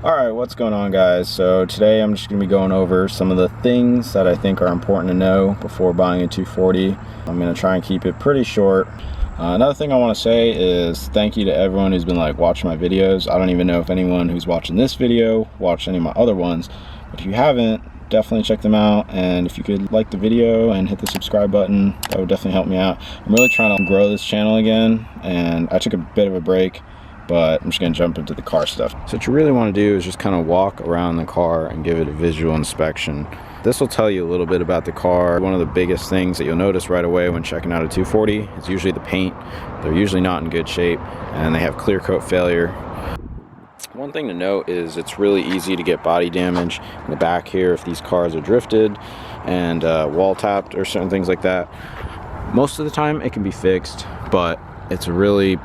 Alright, what's going on, guys? So today I'm just going to be going over some of the things that I think are important to know before buying a 240. I'm going to try and keep it pretty short. Another thing I want to say is thank you to everyone who's been watching my videos. I don't even know if anyone who's watching this video watched any of my other ones, but if you haven't, definitely check them out. And if you could like the video and hit the subscribe button, that would definitely help me out. I'm really trying to grow this channel again, and I took a bit of a break, but I'm just gonna jump into the car stuff. So what you really want to do is just kind of walk around the car and give it a visual inspection. This will tell you a little bit about the car. One of the biggest things that you'll notice right away when checking out a 240 is usually the paint. They're usually not in good shape and they have clear coat failure. One thing to note is it's really easy to get body damage in the back here if these cars are drifted and wall tapped or certain things like that. Most of the time it can be fixed, but it's a really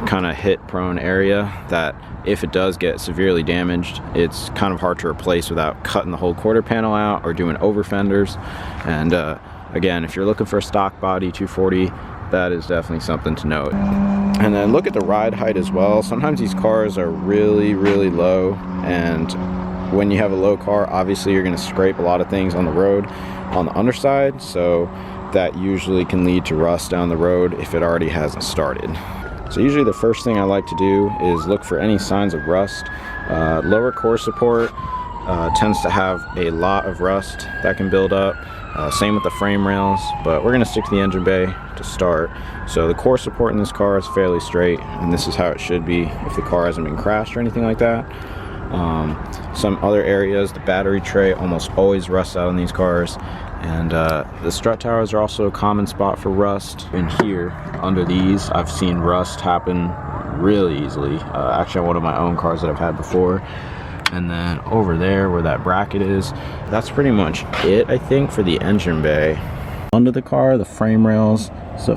kind of hit prone area that if it does get severely damaged, it's kind of hard to replace without cutting the whole quarter panel out or doing over fenders. And again, if you're looking for a stock body 240, that is definitely something to note. And then look at the ride height as well. Sometimes these cars are really low, and when you have a low car, obviously you're going to scrape a lot of things on the road on the underside, so that usually can lead to rust down the road if it already hasn't started. So usually the first thing I like to do is look for any signs of rust. Lower core support tends to have a lot of rust that can build up. Same with the frame rails, but we're going to stick to the engine bay to start. So the core support in this car is fairly straight, and this is how it should be if the car hasn't been crashed or anything like that. Some other areas, the battery tray almost always rusts out on these cars. And the strut towers are also a common spot for rust. In here, under these, I've seen rust happen really easily. Actually, on one of my own cars that I've had before. And then over there, where that bracket is, that's pretty much it, I think, for the engine bay. Under the car, the frame rails, it's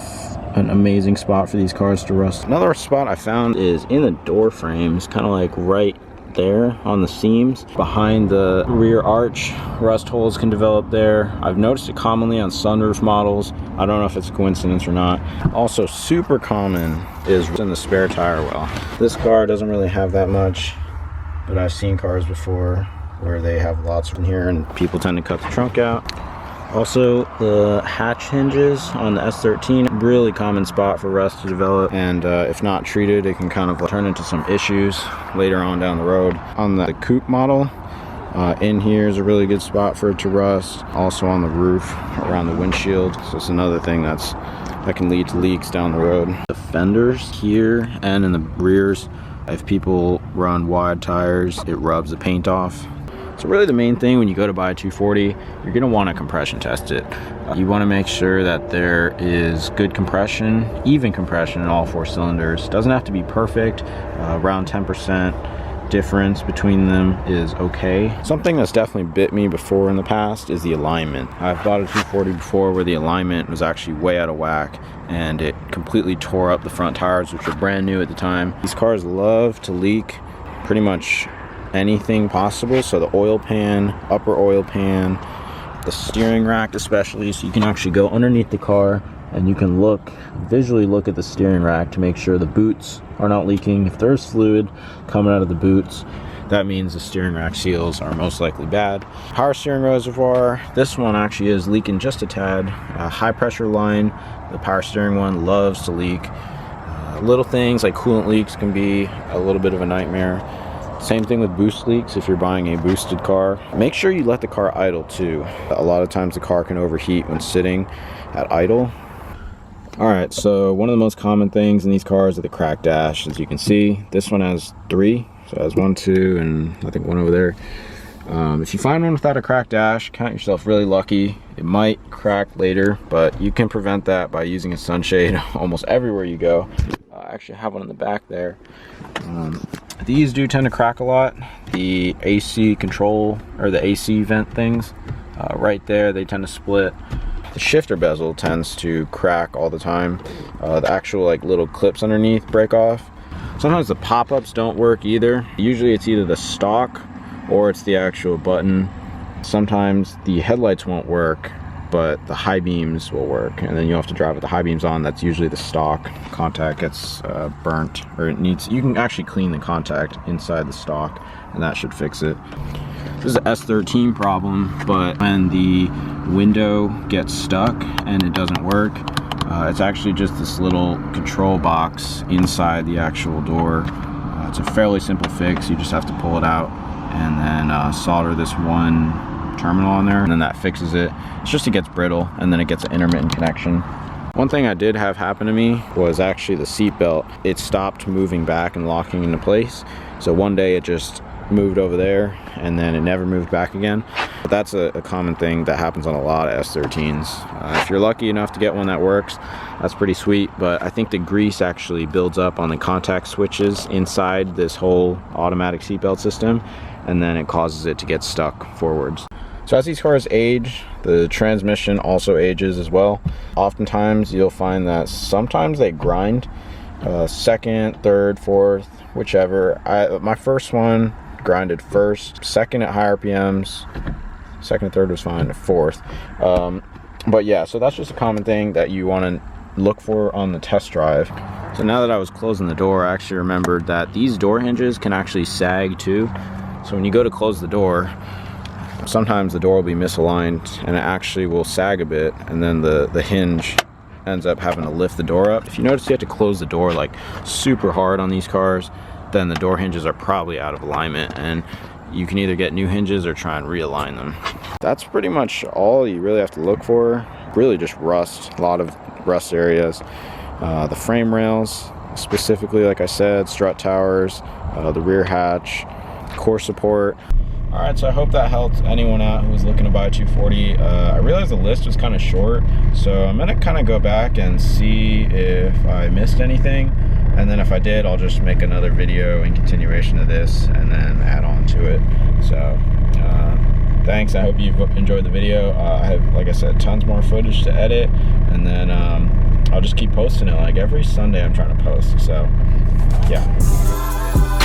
an amazing spot for these cars to rust. Another spot I found is in the door frames, kind of like right there on the seams behind the rear arch. Rust holes can develop there. I've noticed it commonly on sunroof models. I don't know if it's a coincidence or not. Also super common is in the spare tire well. This car doesn't really have that much, but I've seen cars before where they have lots in here and people tend to cut the trunk out. Also, the hatch hinges on the S13, really common spot for rust to develop, and if not treated, it can kind of turn into some issues later on down the road. On the Coupe model, in here is a really good spot for it to rust. Also on the roof, around the windshield, so it's another thing that can lead to leaks down the road. The fenders here and in the rears, if people run wide tires, it rubs the paint off. So really the main thing when you go to buy a 240, you're going to want to compression test it. You want to make sure that there is good compression, even compression in all four cylinders. It doesn't have to be perfect. Around 10% difference between them is okay. Something that's definitely bit me before in the past is the alignment. I've bought a 240 before where the alignment was actually way out of whack and it completely tore up the front tires, which were brand new at the time. These cars love to leak pretty much anything possible, so the oil pan, upper oil pan, the steering rack especially, so you can actually go underneath the car and you can visually look at the steering rack to make sure the boots are not leaking. If there's fluid coming out of the boots, that means the steering rack seals are most likely bad. Power steering reservoir, this one actually is leaking just a tad. High pressure line, the power steering one loves to leak. Little things like coolant leaks can be a little bit of a nightmare. Same thing with boost leaks if you're buying a boosted car. Make sure you let the car idle too. A lot of times the car can overheat when sitting at idle. Alright, so one of the most common things in these cars are the cracked dash. As you can see, this one has 3. So it has 1, 2, and I think 1 over there. If you find one without a cracked dash, count yourself really lucky. It might crack later, but you can prevent that by using a sunshade almost everywhere you go. I actually have one in the back there. These do tend to crack a lot. The AC control, or the AC vent things, right there, they tend to split. The shifter bezel tends to crack all the time. The actual little clips underneath break off. Sometimes the pop-ups don't work either. Usually it's either the stock or it's the actual button. Sometimes the headlights won't work but the high beams will work, and then you'll have to drive with the high beams on. That's usually the stock contact gets burnt, or it needs, you can actually clean the contact inside the stock, and that should fix it. This is an S13 problem, but when the window gets stuck and it doesn't work, it's actually just this little control box inside the actual door. It's a fairly simple fix. You just have to pull it out and then solder this one terminal on there, and then that fixes it. It's just, it gets brittle, and then it gets an intermittent connection. One thing I did have happen to me was actually the seat belt. It stopped moving back and locking into place. So one day it just moved over there, and then it never moved back again. But that's a common thing that happens on a lot of S13s. If you're lucky enough to get one that works, that's pretty sweet, but I think the grease actually builds up on the contact switches inside this whole automatic seatbelt system, and then it causes it to get stuck forwards. So as these cars age, the transmission also ages as well. Oftentimes you'll find that sometimes they grind, second, third, fourth, whichever. My first one grinded first, second at high RPMs, second and third was fine, fourth. But yeah, so that's just a common thing that you want to look for on the test drive. So now that I was closing the door, I actually remembered that these door hinges can actually sag too. So when you go to close the door, sometimes the door will be misaligned and it actually will sag a bit, and then the hinge ends up having to lift the door up. If you notice you have to close the door like super hard on these cars, then the door hinges are probably out of alignment, and you can either get new hinges or try and realign them. That's pretty much all you really have to look for. Really just rust, a lot of rust areas. The frame rails, specifically, like I said, strut towers, the rear hatch, core support. All right, so I hope that helped anyone out who was looking to buy a 240. I realized the list was kind of short, so I'm gonna kind of go back and see if I missed anything, and then if I did, I'll just make another video in continuation of this and then add on to it. So thanks, I hope you've enjoyed the video. I have, like I said, tons more footage to edit, and then I'll just keep posting it. Like every Sunday I'm trying to post, so yeah.